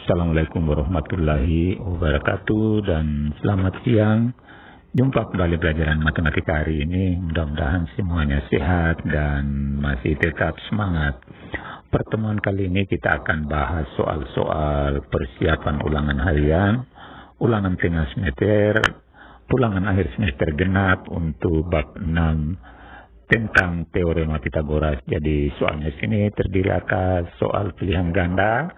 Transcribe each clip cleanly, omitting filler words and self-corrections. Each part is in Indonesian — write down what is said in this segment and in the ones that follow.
Assalamualaikum warahmatullahi wabarakatuh dan selamat siang. Jumpa kembali pelajaran matematika hari ini. Mudah-mudahan semuanya sehat dan masih tetap semangat. Pertemuan kali ini kita akan bahas soal-soal persiapan ulangan harian, ulangan tengah semester, ulangan akhir semester genap untuk bab 6 tentang teorema Pythagoras. Jadi soalnya sini terdiri atas soal pilihan ganda.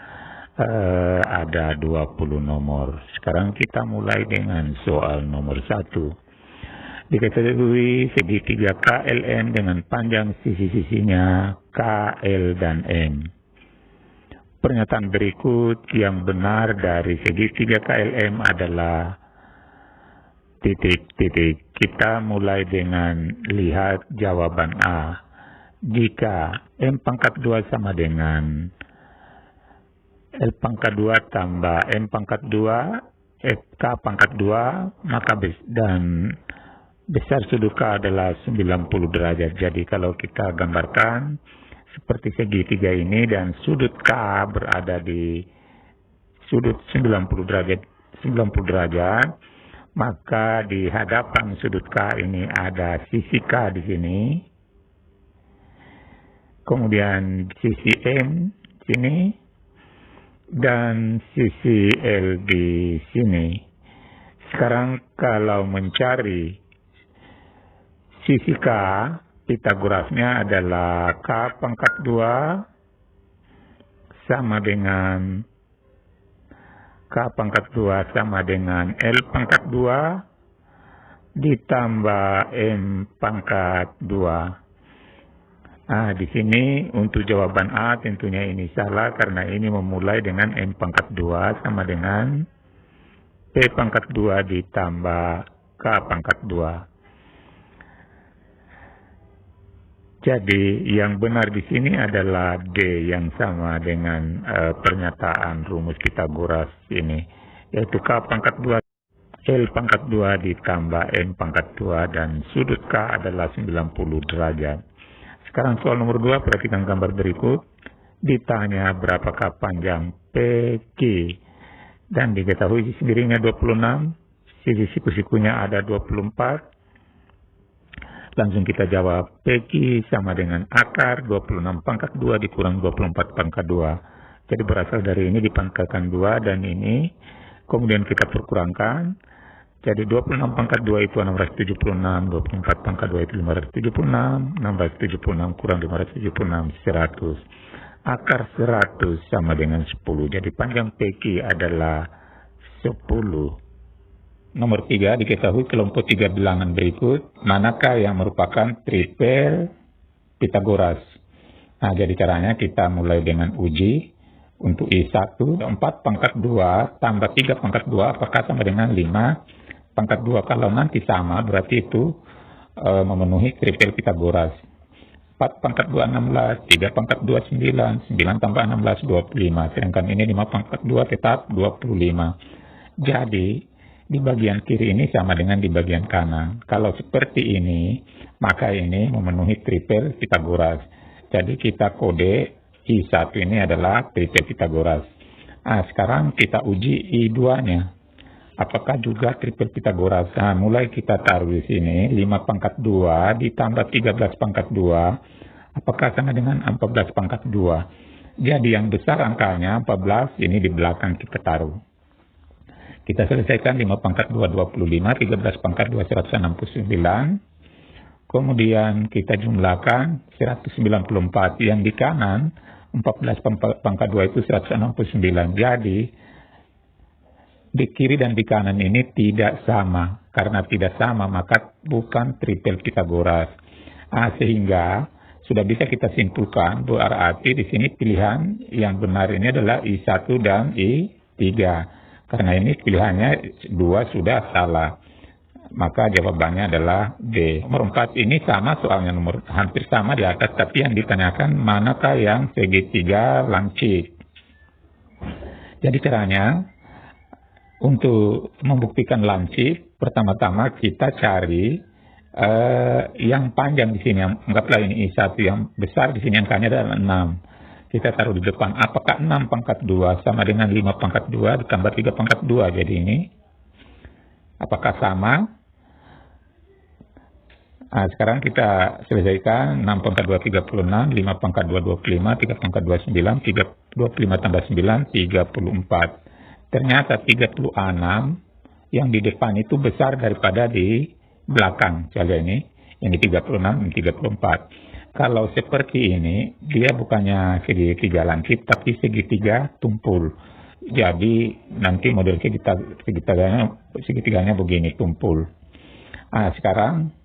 Ada 20 nomor. Sekarang kita mulai dengan soal nomor 1. Diketahui segitiga KLM dengan panjang sisi-sisinya KL dan M. Pernyataan berikut yang benar dari segitiga KLM adalah titik-titik. Kita mulai dengan lihat jawaban A. Jika M pangkat 2 sama dengan L pangkat 2 tambah M pangkat 2, K pangkat 2, maka besar sudut K adalah 90 derajat. Jadi kalau kita gambarkan seperti segitiga ini dan sudut K berada di sudut 90 derajat, maka di hadapan sudut K ini ada sisi K di sini. Kemudian sisi M sini. Dan sisi L di sini. Sekarang kalau mencari sisi K, Pythagorasnya adalah K pangkat 2 sama dengan K pangkat 2 sama dengan L pangkat 2 ditambah M pangkat 2. Di sini untuk jawaban A tentunya ini salah karena ini memulai dengan M pangkat 2 sama dengan P pangkat 2 ditambah K pangkat 2. Jadi yang benar di sini adalah D yang sama dengan pernyataan rumus Pythagoras ini, yaitu K pangkat 2 L pangkat 2 ditambah M pangkat 2 dan sudut K adalah 90 derajat. Sekarang soal nomor 2, perhatikan gambar berikut. Ditanya berapakah panjang PQ dan diketahui sisi miringnya 26, sisi siku-sikunya ada 24. Langsung kita jawab PQ sama dengan akar 26 pangkat 2 dikurang 24 pangkat 2. Jadi berasal dari ini dipangkalkan 2 dan ini kemudian kita perkurangkan. Jadi 26 pangkat 2 itu 676, 24 pangkat 2 itu 576, 676 kurang 576, 100. Akar 100 sama dengan 10. Jadi panjang PQ adalah 10. Nomor 3, diketahui kelompok 3 bilangan berikut, manakah yang merupakan tripel Pythagoras. Jadi caranya kita mulai dengan uji. Untuk I1, 4 pangkat 2 tambah 3 pangkat 2, apakah sama dengan 5 pangkat 2? Kalau nanti sama, berarti itu memenuhi tripel Pythagoras. 4 pangkat 2, 16, 3 pangkat 2, 9, 9 tambah 16, 25. Sedangkan ini 5 pangkat 2 tetap 25. Jadi, di bagian kiri ini sama dengan di bagian kanan. Kalau seperti ini, maka ini memenuhi tripel Pythagoras. Jadi kita kode I1 ini adalah tripel Pythagoras. Sekarang kita uji I2-nya. Apakah juga tripel Pythagoras? Mulai kita taruh di sini 5 pangkat 2 ditambah 13 pangkat 2. Apakah sama dengan 14 pangkat 2? Jadi yang besar angkanya 14, ini di belakang kita taruh. Kita selesaikan 5 pangkat 2, 25, 13 pangkat 2, 169. Kemudian kita jumlahkan 194. Yang di kanan 14 pangkat 2 itu 169. Jadi di kiri dan di kanan ini tidak sama. Karena tidak sama maka bukan tripel Pythagoras. Sehingga sudah bisa kita simpulkan berarti di sini pilihan yang benar ini adalah I1 dan I3. Karena ini pilihannya 2 sudah salah. Maka jawabannya adalah D. Nomor 4 ini sama soalnya, nomor hampir sama di atas, tapi yang ditanyakan manakah yang segitiga lancip. Jadi caranya untuk membuktikan lancip, pertama-tama kita cari yang panjang di sini. Anggaplah ini I1 yang besar di sini angkanya adalah 6. kita taruh di depan. Apakah 6 pangkat 2 sama dengan 5 pangkat 2 ditambah 3 pangkat 2? Jadi ini, apakah sama? Nah, sekarang kita selesaikan. 6 pangkat 2, 36. 5 pangkat 2, 25. 3 pangkat 2, 9. 25 tambah 9, 34. Ternyata 36 yang di depan itu besar daripada di belakang. Coba ini. Yang di 36, ini 34. Kalau seperti ini, dia bukannya segitiga lancip, tapi segitiga tumpul. Jadi nanti model segitiganya begini, tumpul. Nah, sekarang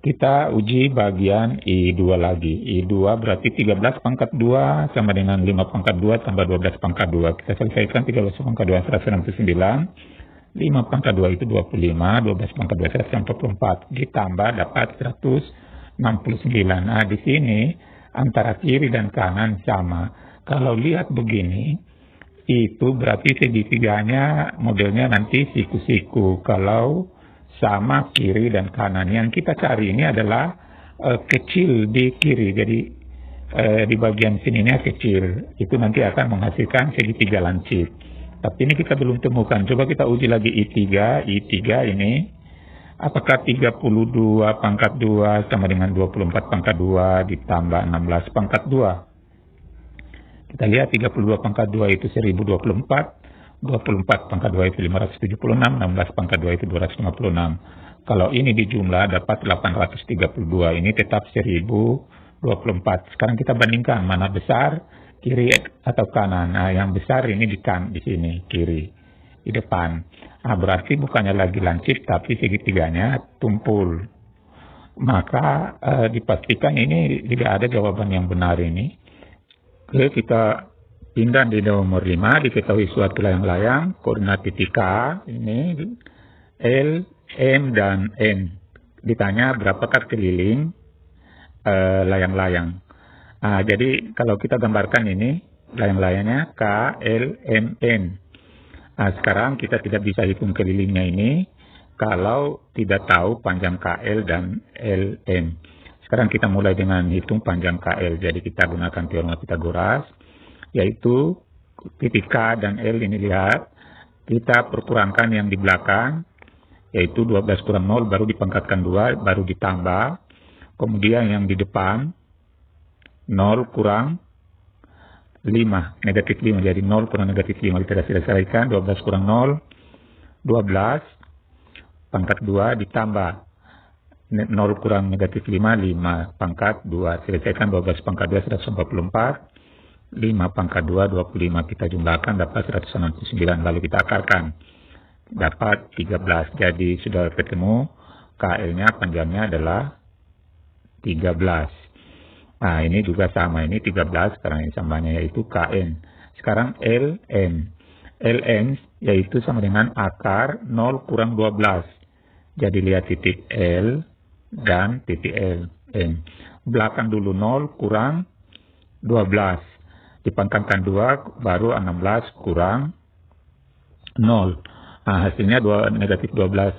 kita uji bagian I2 lagi. I2 berarti 13 pangkat 2 sama dengan 5 pangkat 2 tambah 12 pangkat 2. Kita selesaikan 13 pangkat 2, 169. 5 pangkat 2 itu 25, 12 pangkat 2, 144. Ditambah dapat 169. Nah, di sini antara kiri dan kanan sama. Kalau lihat begini, itu berarti segitiganya modelnya nanti siku-siku. Kalau sama kiri dan kanan. Yang kita cari ini adalah kecil di kiri. Jadi di bagian sininya kecil. Itu nanti akan menghasilkan segitiga lancip. Tapi ini kita belum temukan. Coba kita uji lagi I3. I3 ini, apakah 32 pangkat 2 sama dengan 24 pangkat 2 ditambah 16 pangkat 2? Kita lihat 32 pangkat 2 itu 1024. 24 pangkat 2 itu 576, 16 pangkat 2 itu 256. Kalau ini dijumlah dapat 832, ini tetap 1024. Sekarang kita bandingkan mana besar, kiri atau kanan. Nah, yang besar ini di sini, kiri, di depan. Nah, berarti bukannya lagi lancip, tapi segitiganya tumpul. Maka dipastikan ini tidak ada jawaban yang benar ini. Oke, kita pindah di nomor 5, diketahui suatu layang-layang, koordinat titik K, ini L, M, dan N. Ditanya berapakah keliling layang-layang. Nah, jadi kalau kita gambarkan ini, layang-layangnya K, L, M, N. Nah, sekarang kita tidak bisa hitung kelilingnya ini, kalau tidak tahu panjang KL dan LM. Sekarang kita mulai dengan hitung panjang KL, jadi kita gunakan teorema Pythagoras. Yaitu titik K dan L ini lihat, kita perkurangkan yang di belakang, yaitu 12 kurang 0, baru dipangkatkan 2, baru ditambah. Kemudian yang di depan, 0 kurang 5, negatif 5, jadi 0 kurang negatif 5, kita selesaikan, 12 kurang 0, 12, pangkat 2 ditambah 0 kurang negatif 5, 5, pangkat 2, selesaikan 12 pangkat 2, 144. 5 pangkat 2, 25. Kita jumlahkan dapat 169. Lalu kita akarkan. Dapat 13. Jadi sudah ketemu KL-nya panjangnya adalah 13. Nah, ini juga sama. Ini 13. Sekarang ini samanya yaitu KN. Sekarang LN. LN yaitu sama dengan akar 0 kurang 12. Jadi lihat titik L dan titik LN. Belakang dulu 0 kurang 12. Dipangkatkan 2, baru 16 kurang 0. Nah, hasilnya negatif 12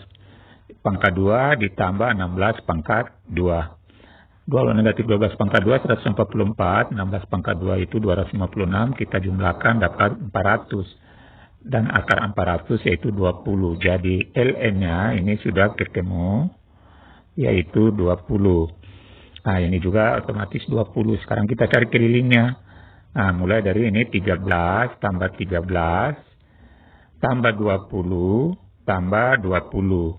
pangkat 2 ditambah 16 pangkat 2. 2 negatif 12 pangkat 2, 144. 16 pangkat 2 itu 256. Kita jumlahkan dapat 400. Dan akar 400 yaitu 20. Jadi LN-nya ini sudah ketemu, yaitu 20. Nah, ini juga otomatis 20. Sekarang kita cari kelilingnya. Nah, mulai dari ini 13 tambah 13 tambah 20 tambah 20.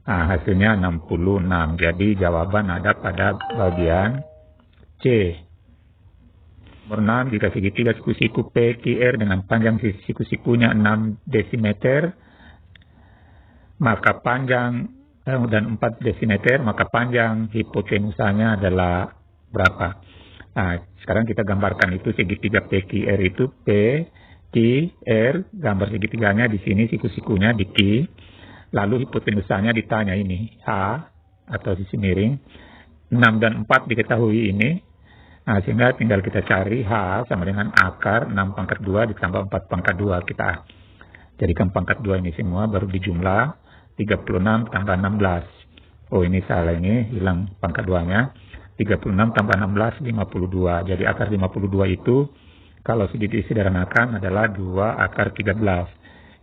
Nah, hasilnya 66. Jadi jawaban ada pada bagian C. Nomor 6, jika segitiga siku-siku PQR dengan panjang siku-sikunya 6 desimeter, maka panjang dan 4 desimeter, maka panjang hipotenusanya adalah berapa? Nah, sekarang kita gambarkan itu segitiga PQR itu PQR, gambar segitiganya di sini, siku-sikunya di Q. Lalu hipotenusanya ditanya ini, H atau sisi miring. 6 dan 4 diketahui ini. Nah, sehingga tinggal kita cari H sama dengan akar 6 pangkat 2 ditambah 4 pangkat 2. Kita jadikan pangkat 2 ini semua, baru dijumlah 36 tambah 16. Oh, ini salah, ini hilang pangkat 2-nya. 36 tambah 16, 52. Jadi akar 52 itu kalau disederhanakan adalah 2 akar 13.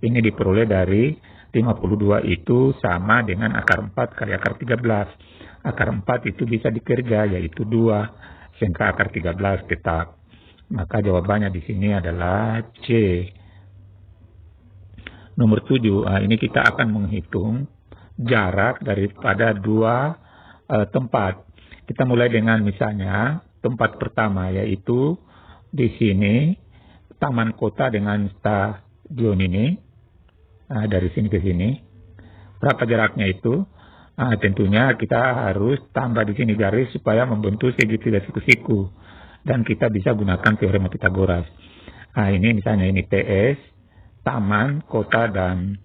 Ini diperoleh dari 52 itu sama dengan akar 4 kali akar 13. Akar 4 itu bisa dikerja, yaitu 2. Sehingga akar 13 tetap. Maka jawabannya di sini adalah C. Nomor 7, ini kita akan menghitung jarak daripada dua tempat. Kita mulai dengan misalnya tempat pertama, yaitu di sini taman kota dengan stadion ini. Dari sini ke sini. Berapa jaraknya itu? Tentunya kita harus tambah di sini garis supaya membentuk segitiga siku-siku. Dan kita bisa gunakan teorema Pythagoras. Ini misalnya ini TS, taman, kota, dan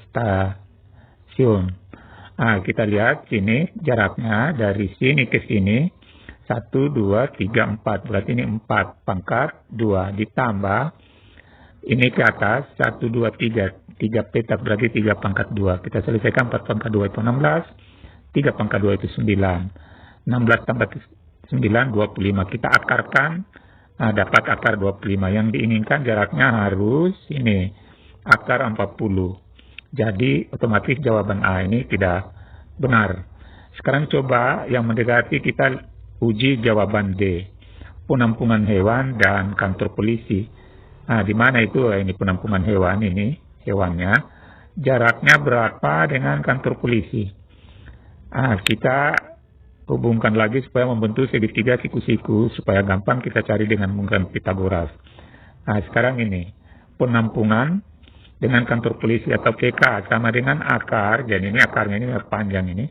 stasiun. Kita lihat sini jaraknya dari sini ke sini 1, 2, 3, 4. Berarti ini 4 pangkat 2 ditambah ini ke atas 1, 2, 3. 3 petak berarti 3 pangkat 2. Kita selesaikan 4 pangkat 2 itu 16. 3 pangkat 2 itu 9. 16 tambah 9, 25. Kita akarkan, dapat akar 25. Yang diinginkan jaraknya harus ini, akar 40. Jadi otomatis jawaban A ini tidak benar. Sekarang coba yang mendekati kita uji jawaban D. Penampungan hewan dan kantor polisi. Di mana itu? Ini penampungan hewan ini. Hewannya. Jaraknya berapa dengan kantor polisi? Kita hubungkan lagi supaya membentuk segitiga siku-siku supaya gampang kita cari dengan menggunakan Pythagoras. Sekarang ini penampungan dengan kantor polisi atau PK sama dengan akar. Jadi ini akarnya ini panjang ini.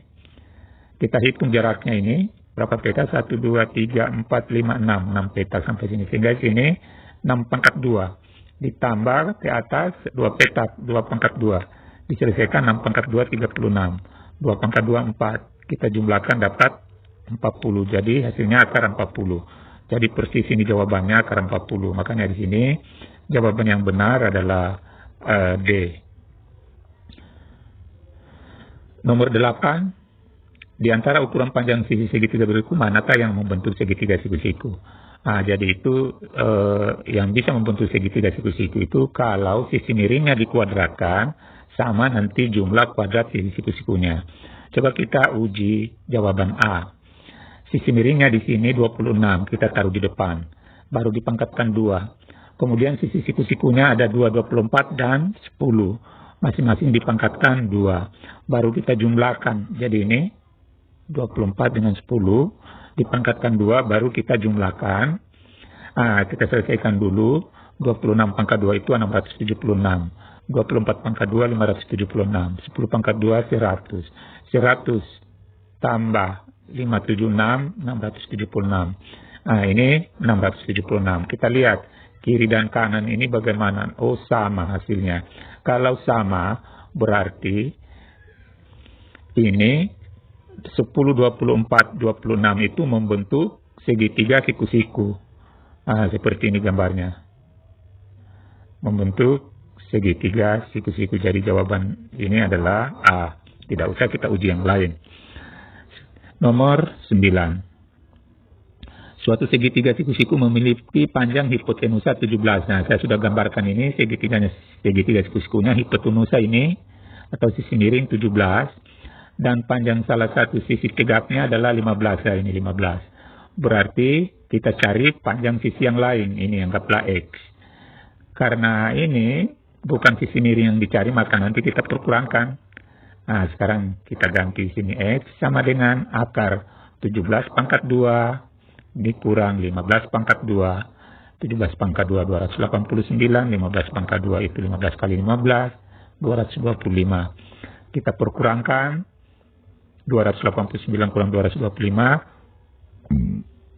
Kita hitung jaraknya ini berapa petak? 1, 2, 3, 4, 5, 6. 6 petak sampai sini. Sehingga sini 6 pangkat 2. Ditambah ke atas 2 petak. 2 pangkat 2. Diselesaikan 6 pangkat 2, 36. 2 pangkat 2, 4. Kita jumlahkan dapat 40. Jadi hasilnya akar 40. Jadi persis ini jawabannya akar 40. Makanya di sini jawaban yang benar adalah D. Nomor 8. Di antara ukuran panjang sisi segitiga berikut manakah yang membentuk segitiga siku-siku? Jadi itu yang bisa membentuk segitiga siku-siku itu kalau sisi miringnya dikuadratkan sama nanti jumlah kuadrat sisi siku-sikunya. Coba kita uji jawaban A. Sisi miringnya di sini 26, kita taruh di depan. Baru dipangkatkan 2. Kemudian sisi siku-sikunya ada 2, 24 dan 10. Masing-masing dipangkatkan 2. Baru kita jumlahkan. Jadi ini 24 dengan 10 dipangkatkan 2, baru kita jumlahkan. Kita selesaikan dulu. 26 pangkat 2 itu 676. 24 pangkat 2, 576. 10 pangkat 2, 100. 100 tambah 576, 676. Ini 676. Kita lihat kiri dan kanan ini bagaimana. Oh, sama hasilnya. Kalau sama, berarti ini 10, 24, 26 itu membentuk segitiga siku-siku. Seperti ini gambarnya. Membentuk segitiga siku-siku. Jadi jawaban ini adalah A. Tidak usah kita uji yang lain. Nomor 9. Suatu segitiga siku-siku memiliki panjang hipotenusa 17. Saya sudah gambarkan ini segitiga siku-sikunya. Hipotenusa ini atau sisi miring 17. Dan panjang salah satu sisi tegaknya adalah 15. Ini 15. Berarti kita cari panjang sisi yang lain. Ini anggaplah X. Karena ini bukan sisi miring yang dicari, maka nanti kita perkurangkan. Sekarang kita ganti sini X sama dengan akar 17 pangkat 2 dikurang 15 pangkat 2. 17 pangkat 2, 289. 15 pangkat 2 itu 15 kali 15, 225. Kita perkurangkan 289 kurang 225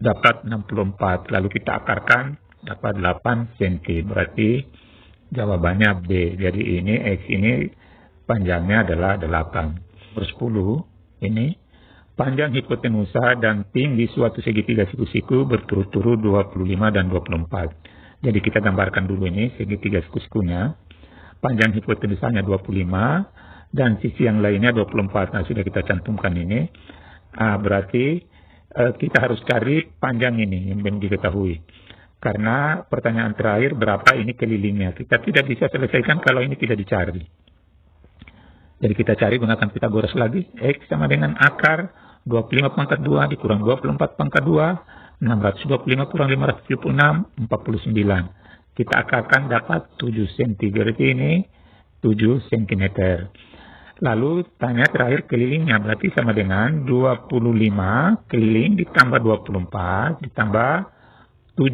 dapat 64. Lalu kita akarkan dapat 8 cm. Berarti jawabannya B. Jadi ini X ini panjangnya adalah 8. Nomor 10 ini panjang hipotenusa dan tinggi suatu segitiga siku-siku berturut-turut 25 dan 24. Jadi kita gambarkan dulu ini segitiga siku-sikunya. Panjang hipotenusanya 25 dan sisi yang lainnya 24. Sudah kita cantumkan ini. Berarti kita harus cari panjang ini yang belum diketahui. Karena pertanyaan terakhir berapa ini kelilingnya. Kita tidak bisa selesaikan kalau ini tidak dicari. Jadi kita cari gunakan Pitagoras lagi. X sama dengan akar 25 pangkat 2 dikurang 24 pangkat 2. 625 kurang 576, 49. Kita akarkan dapat 7 cm. Berarti ini 7 cm. Lalu tanya terakhir kelilingnya. Berarti sama dengan 25 keliling ditambah 24 ditambah 7.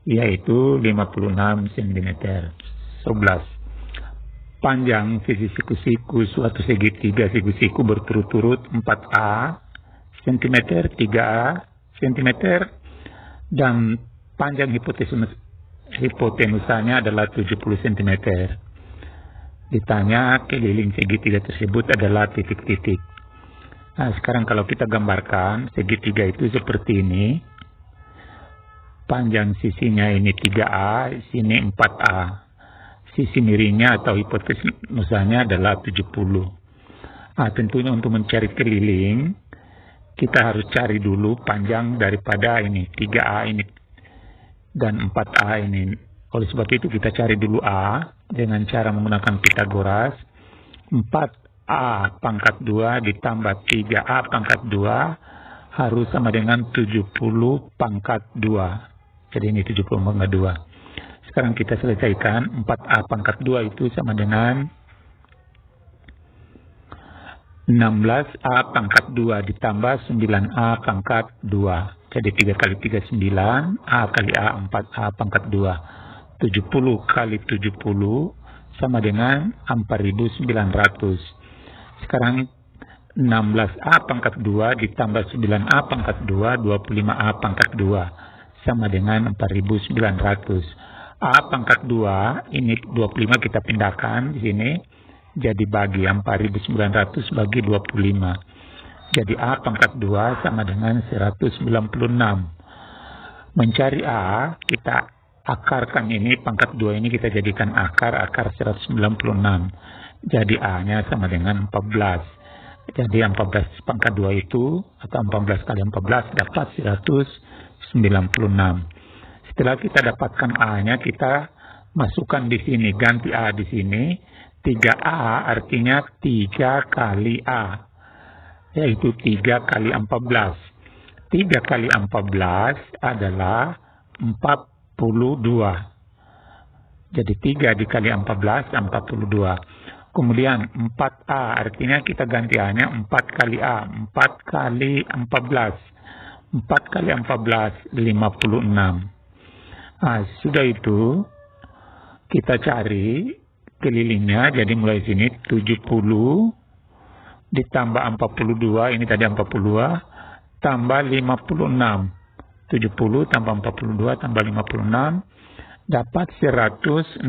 Yaitu 56 cm. 11. Panjang sisi siku-siku suatu segitiga siku-siku berturut-turut 4A cm, 3A cm, dan panjang hipotenusanya adalah 70 cm. Ditanya keliling segitiga tersebut adalah titik-titik. Nah, sekarang kalau kita gambarkan segitiga itu seperti ini. Panjang sisinya ini 3A, sini 4A. Sisi miringnya atau hipotenusanya adalah 70. Nah, tentunya untuk mencari keliling, kita harus cari dulu panjang daripada ini, 3A ini dan 4A ini. Oleh sebab itu kita cari dulu A dengan cara menggunakan Pitagoras. 4A pangkat 2 ditambah 3A pangkat 2 harus sama dengan 70 pangkat 2. Jadi ini 70 pangkat 2. Sekarang kita selesaikan. 4A pangkat 2 itu sama dengan 16A pangkat 2 ditambah 9A pangkat 2. Jadi 3 kali 3 9, A kali A 4A pangkat 2. 70 kali 70 sama dengan 4.900. Sekarang 16A pangkat 2 ditambah 9A pangkat 2, 25A pangkat 2 sama dengan 4.900. A pangkat 2, ini 25 kita pindahkan di sini. Jadi bagi 4.900 bagi 25. Jadi A pangkat 2 sama dengan 196. Mencari A, kita akarkan ini, pangkat 2 ini kita jadikan akar 196. Jadi A-nya sama dengan 14. Jadi 14 pangkat 2 itu, atau 14 kali 14 dapat 196. Setelah kita dapatkan A-nya, kita masukkan di sini, ganti A di sini. 3A artinya 3 kali A, yaitu 3 kali 14. 3 kali 14 adalah 42. Jadi 3 dikali 14, 42. Kemudian 4A artinya kita ganti A-nya 4 kali A, 4 kali 14. 4 kali 14, 56. Nah, sudah itu kita cari kelilingnya. Jadi mulai sini 70 ditambah 42, ini tadi 42 tambah 56. 70 tambah 42 tambah 56 dapat 168.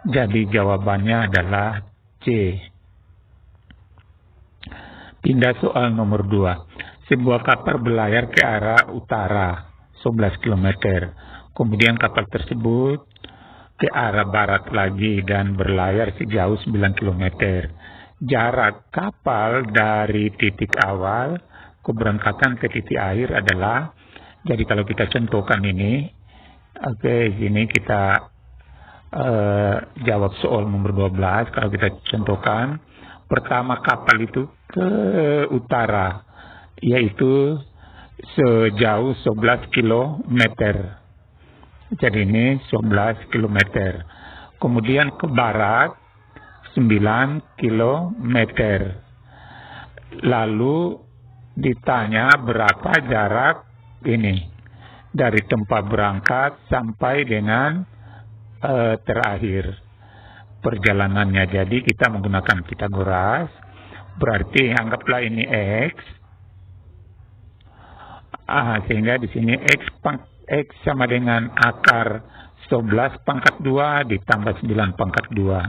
Jadi jawabannya adalah C. Pindah soal nomor 2. Sebuah kapal berlayar ke arah utara 11 km. Kemudian kapal tersebut ke arah barat lagi dan berlayar sejauh 9 km. Jarak kapal dari titik awal keberangkatan ke titik akhir adalah, jadi kalau kita contohkan ini, sini kita jawab soal nomor 12. Kalau kita contohkan, pertama kapal itu ke utara, yaitu sejauh 11 km. Jadi ini 11 km. Kemudian ke barat 9 km. Lalu ditanya berapa jarak ini dari tempat berangkat sampai dengan terakhir perjalanannya. Jadi kita menggunakan Pitagoras. Berarti anggaplah ini X. Sehingga di sini X sama dengan akar 11 pangkat 2 ditambah 9 pangkat 2.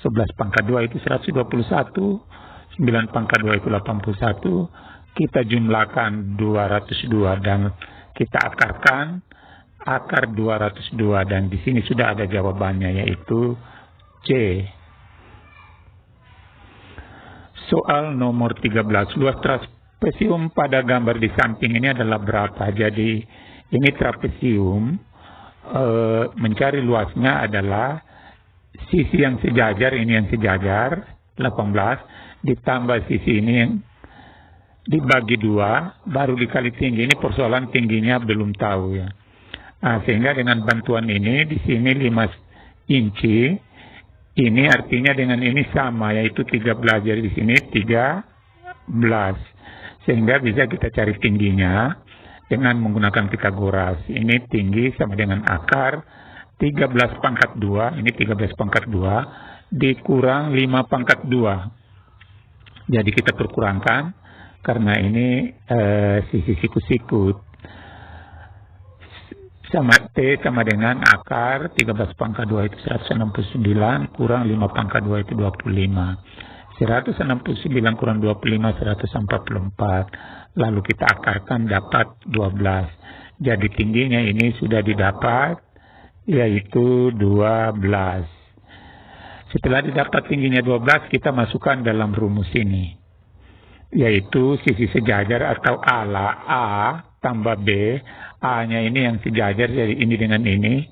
11 pangkat 2 itu 121. 9 pangkat 2 itu 81. Kita jumlahkan 202 dan kita akarkan akar 202. Dan di sini sudah ada jawabannya, yaitu C. Soal nomor 13, luas trapesium pada gambar di samping ini adalah berapa? Jadi ini trapesium, mencari luasnya adalah sisi yang sejajar, ini yang sejajar 18, ditambah sisi ini yang dibagi 2, baru dikali tinggi. Ini persoalan tingginya belum tahu ya. Nah, sehingga dengan bantuan ini di sini 5 inci. Ini artinya dengan ini sama, yaitu 13. Jadi di sini 13. Sehingga bisa kita cari tingginya dengan menggunakan Pythagoras. Ini tinggi sama dengan akar 13 pangkat 2. Ini 13 pangkat 2 dikurang 5 pangkat 2. Jadi kita perkurangkan karena ini sisi siku-sikut. Sama T sama dengan akar 13 pangkat 2 itu 169 kurang 5 pangkat 2 itu 25. 169 kurang 25 144. Lalu kita akarkan dapat 12. Jadi tingginya ini sudah didapat yaitu 12. Setelah didapat tingginya 12 kita masukkan dalam rumus ini. Yaitu sisi sejajar atau ala A tambah B. A-nya ini yang sejajar, jadi ini dengan ini.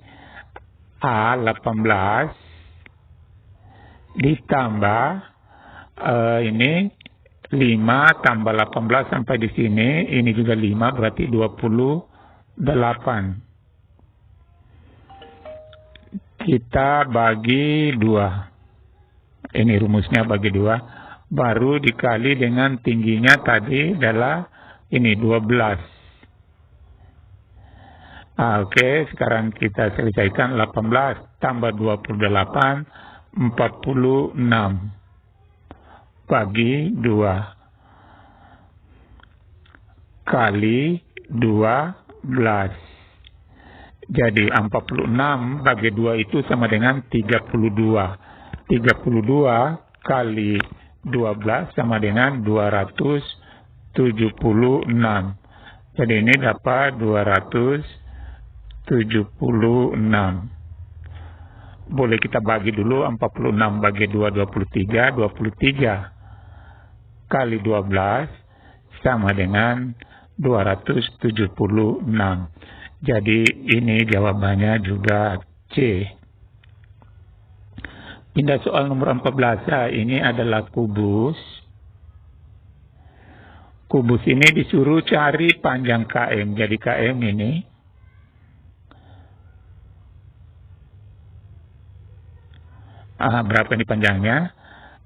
A 18 ditambah ini 5 tambah 18 sampai di sini. Ini juga 5 berarti 28. Kita bagi 2. Ini rumusnya bagi 2. Baru dikali dengan tingginya tadi adalah ini 12. Oke, sekarang kita selesaikan 18 tambah 28, 46 bagi 2 kali 12. Jadi 46 bagi 2 itu sama dengan 32. 32 kali 12 sama dengan 276. Jadi ini dapat 276. Boleh kita bagi dulu 46 bagi 2 23. 23 kali 12 sama dengan 276. Jadi ini jawabannya juga C. Pindah soal nomor 14. Ini adalah kubus. Kubus ini disuruh cari panjang KM. Jadi KM ini berapa ini panjangnya?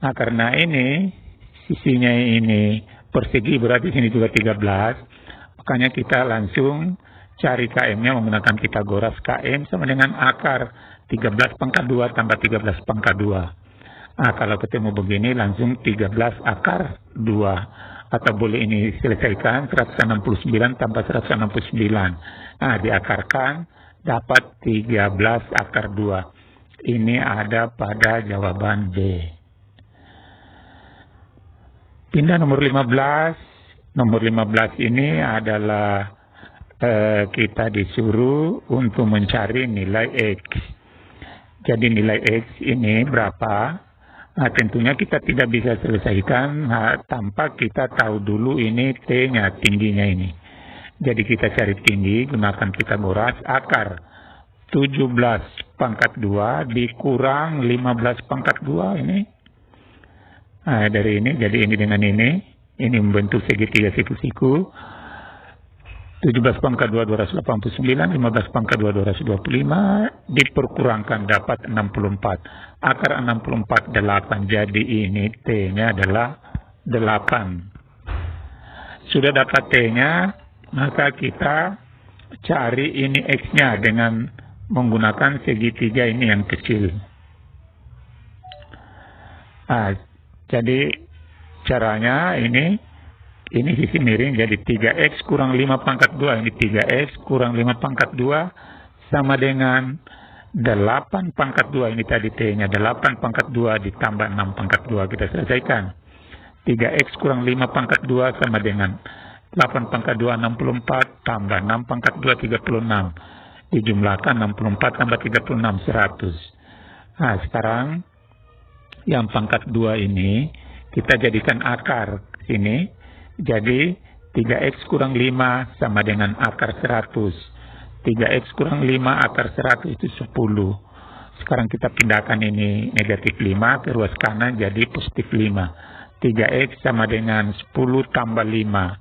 Nah, karena ini sisinya ini persegi berarti sini juga 13. Makanya kita langsung cari KM-nya menggunakan Pythagoras. KM sama dengan akar 13 pangkat 2 tambah 13 pangkat 2. Nah, kalau ketemu begini langsung 13 akar 2. Atau boleh ini selesaikan 169 tambah 169. Nah, diakarkan dapat 13 akar 2. Ini ada pada jawaban B. Pindah nomor 15. Nomor 15 ini adalah kita disuruh untuk mencari nilai X. Jadi nilai X ini berapa? Nah, tentunya kita tidak bisa selesaikan tanpa kita tahu dulu ini T-nya, tingginya ini. Jadi kita cari tinggi, gunakan Pythagoras, akar 17 pangkat 2 dikurang 15 pangkat 2 ini. Nah, dari ini, jadi ini dengan ini membentuk segitiga siku-siku. 17 pangkat 2, 289, 15 pangkat 2, 225, diperkurangkan dapat 64. Akar 64, 8. Jadi ini T-nya adalah 8. Sudah dapat T-nya, maka kita cari ini X-nya dengan menggunakan segitiga ini yang kecil. Nah, jadi caranya ini sisi miring, jadi 3X kurang 5 pangkat 2. Ini 3X kurang 5 pangkat 2 sama dengan 8 pangkat 2. Ini tadi T-nya 8 pangkat 2 ditambah 6 pangkat 2. Kita selesaikan. 3X kurang 5 pangkat 2 sama dengan 8 pangkat 2 64 tambah 6 pangkat 2 36. Dijumlahkan 64 tambah 36 100. Nah, sekarang yang pangkat 2 ini Kita jadikan akar sini. Jadi 3x kurang 5 sama dengan akar 100. 3x kurang 5 akar 100 itu 10. Sekarang kita pindahkan ini negatif 5 ke ruas kanan jadi positif 5. 3x sama dengan 10 tambah 5.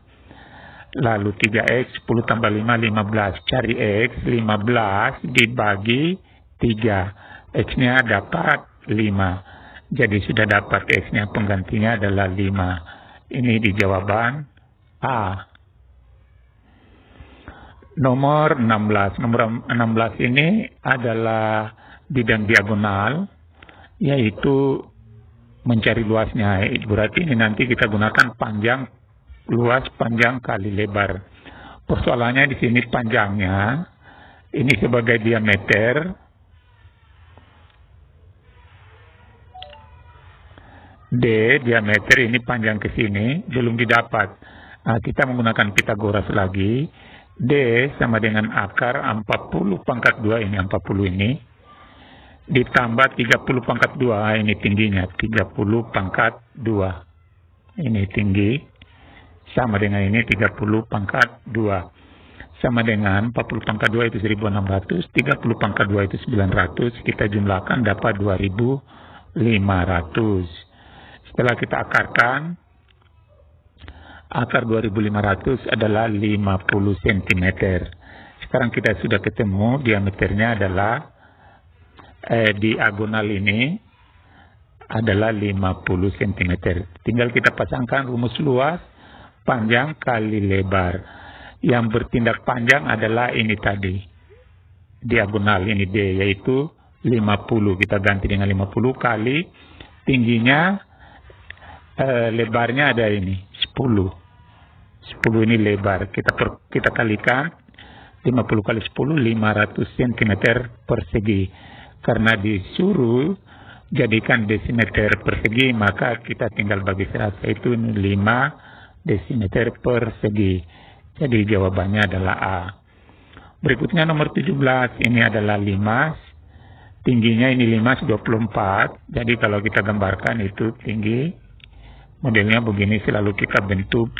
Lalu 3x 10 tambah 5, 15. Cari x, 15 dibagi 3. X-nya dapat 5. Jadi sudah dapat x-nya, penggantinya adalah 5. Ini di jawaban A. Nomor 16. Nomor 16 ini adalah bidang diagonal, yaitu mencari luasnya. Berarti ini nanti kita gunakan panjang, luas, panjang kali lebar. Persoalannya di sini panjangnya, ini sebagai diameter, D, diameter ini panjang ke sini, belum didapat. Nah, kita menggunakan Pitagoras lagi. D sama dengan akar 40 pangkat 2, ini 40 ini. Ditambah 30 pangkat 2, ini tingginya. 30 pangkat 2. Ini tinggi. Sama dengan ini 30 pangkat 2. Sama dengan 40 pangkat 2 itu 1600. 30 pangkat 2 itu 900. Kita jumlahkan dapat 2500. Setelah kita akarkan, akar 2500 adalah 50 cm. Sekarang kita sudah ketemu diameternya adalah diagonal ini adalah 50 cm. Tinggal kita pasangkan rumus luas, panjang kali lebar. Yang bertindak panjang adalah ini tadi, diagonal ini D, yaitu 50. Kita ganti dengan 50 kali tingginya, lebarnya ada ini 10 ini lebar, kita kalikan 50 kali 10, 500 cm persegi. Karena disuruh jadikan desimeter persegi, maka kita tinggal bagi 100, itu 5 desimeter persegi. Jadi jawabannya adalah A. Berikutnya nomor 17, ini adalah limas. Tingginya ini limas 24. Jadi kalau kita gambarkan itu tinggi. Modelnya begini, selalu kita bentuk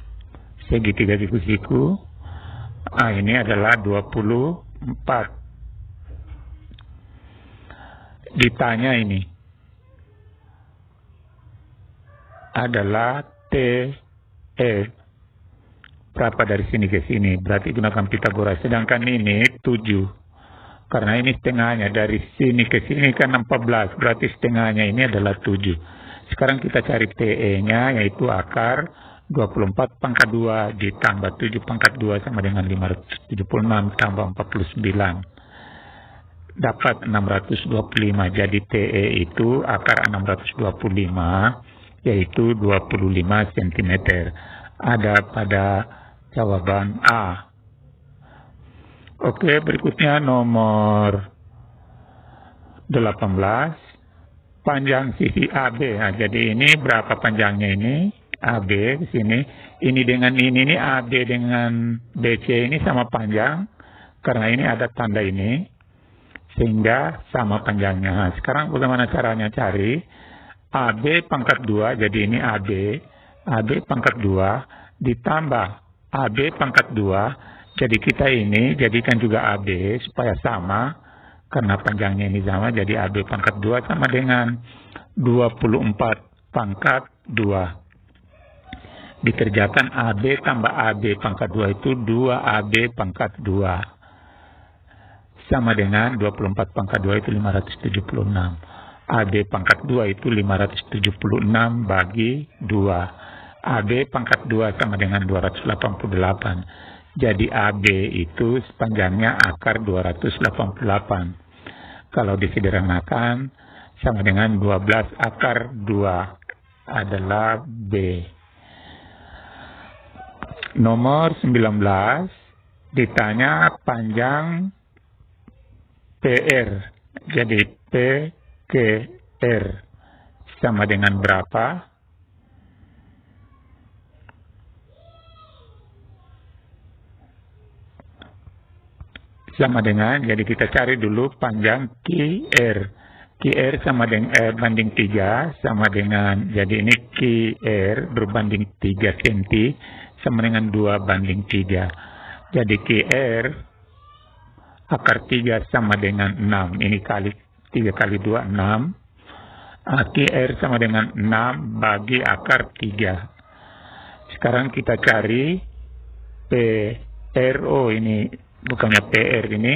segitiga siku-siku. Ini adalah 24. Ditanya ini adalah TE. Berapa dari sini ke sini? Berarti gunakan Pitagoras. Sedangkan ini 7. Karena ini setengahnya. Dari sini ke sini kan 14. Berarti setengahnya ini adalah 7. Sekarang kita cari TE-nya, yaitu akar 24 pangkat 2 ditambah 7 pangkat 2 sama dengan 576 tambah 49. Dapat 625. Jadi TE itu akar 625, yaitu 25 cm. Ada pada jawaban A. Oke, berikutnya nomor 18. Panjang sisi AB. Nah, jadi ini berapa panjangnya ini? AB di sini. Ini dengan ini AB dengan BC ini sama panjang. Karena ini ada tanda ini. Sehingga sama panjangnya. Nah, sekarang bagaimana caranya cari? AB pangkat 2. Jadi ini AB. AB pangkat 2 ditambah AB pangkat 2. Jadi kita ini jadikan juga AB supaya sama. Karena panjangnya ini sama, jadi AB pangkat 2 sama dengan 24 pangkat 2. Dikerjakan AB tambah AB pangkat 2 itu 2AB pangkat 2. Sama dengan 24 pangkat 2 itu 576. AB pangkat 2 itu 576 bagi 2. AB pangkat 2 sama dengan 288. Jadi AB itu panjangnya akar 288. Kalau disederhanakan sama dengan 12 akar 2 adalah B. Nomor 19 ditanya panjang PR. Jadi PQR sama dengan berapa? Sama dengan, jadi kita cari dulu panjang QR. QR sama dengan banding 3 sama dengan, jadi ini QR berbanding 3 cm sama dengan 2 banding 3. Jadi QR akar 3 sama dengan 6. Ini kali 3 kali 2 6. QR sama dengan 6 bagi akar 3. Sekarang kita cari PRO, ini bukannya PR ini.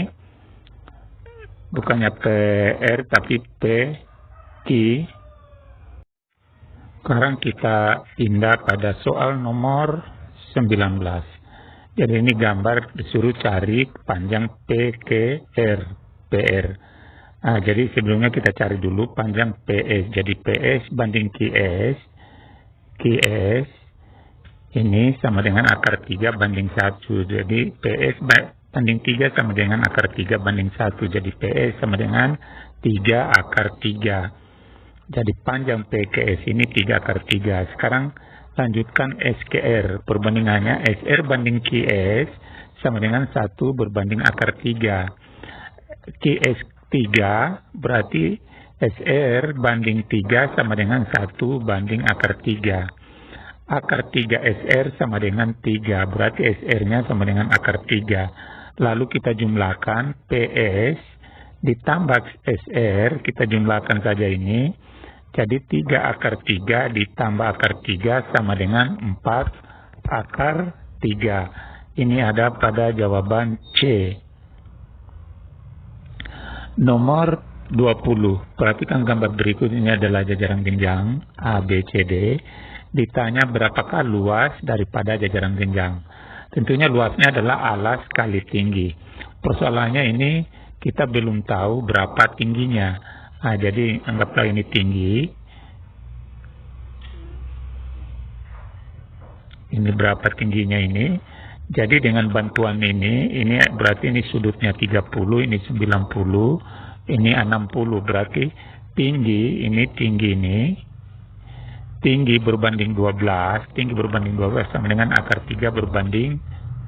Bukannya PR tapi PQ. Sekarang kita pindah pada soal nomor 19. Jadi ini gambar disuruh cari panjang PQR, PR. Jadi sebelumnya kita cari dulu panjang PS. Jadi PS banding QS. QS ini sama dengan akar 3 banding 1. Jadi PS banding 3 sama dengan akar 3 banding 1. Jadi PS sama dengan 3 akar 3. Jadi panjang PQS ini 3 akar 3. Sekarang lanjutkan SQR. Perbandingannya SR banding QS sama dengan 1 berbanding akar 3. QS 3 berarti SR banding 3 sama dengan 1 banding akar 3. Akar 3 SR sama dengan 3. Berarti SR-nya sama dengan akar 3. Lalu kita jumlahkan PS ditambah SR, kita jumlahkan saja ini. Jadi 3 akar 3 ditambah akar 3 sama dengan 4 akar 3. Ini ada pada jawaban C. Nomor 20. Perhatikan gambar berikut, ini adalah jajaran genjang A, B, C, D. Ditanya berapakah luas daripada jajaran genjang. Tentunya luasnya adalah alas kali tinggi. Persoalannya ini kita belum tahu berapa tingginya. Jadi anggaplah ini tinggi. Ini berapa tingginya ini. Jadi dengan bantuan ini berarti ini sudutnya 30, ini 90, ini 60. Berarti tinggi ini tinggi berbanding 12, tinggi berbanding 12 sama dengan akar 3 berbanding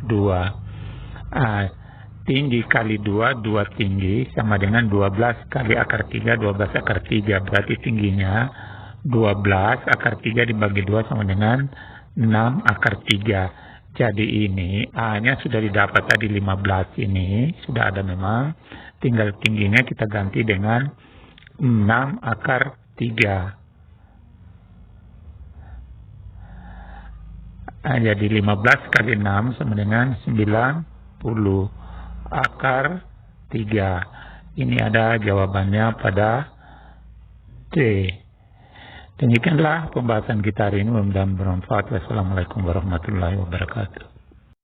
2. Tinggi kali 2, 2 tinggi sama dengan 12 kali akar 3, 12 akar 3. Berarti tingginya 12 akar 3 dibagi 2 sama dengan 6 akar 3. Jadi ini A-nya sudah didapat tadi 15 ini, sudah ada memang. Tinggal tingginya kita ganti dengan 6 akar 3. Jadi 15 kali 6 sama dengan 90 akar 3. Ini ada jawabannya pada C. Demikianlah pembahasan kita hari ini, mudah-mudahan bermanfaat. Wassalamualaikum warahmatullahi wabarakatuh.